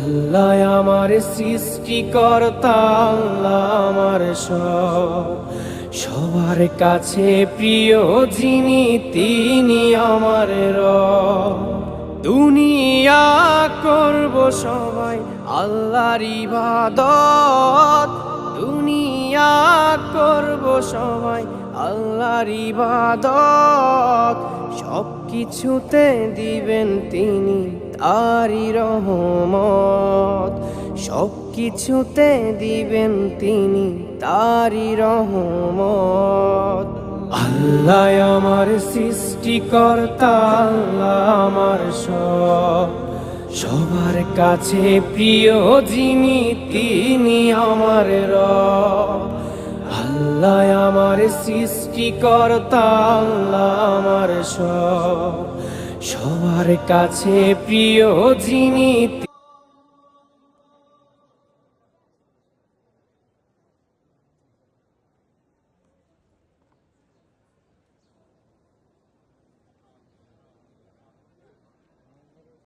আল্লাহ আমার সৃষ্টিকর্তা, আল্লাহ আমার সব, সবার কাছে প্রিয় যিনি তিনি আমার রব। দুনিয়া করব সবাই আল্লাহর ইবাদত, দুনিয়া করব সবাই আল্লাহর ইবাদত, সব কিছুতে দিবেন তিনি তারি রহমত, সব কিছুতে দিবেন তিনি তারি রহমত। আল্লাহ আমার সৃষ্টিকর্তা, আল্লাহ আমার সব, সবার কাছে প্রিয় যিনি তিনি আমার রব। আল্লাহ আমার সৃষ্টিকর্তা, আল্লাহ আমার সব, সবার কাছে প্রিয় যিনি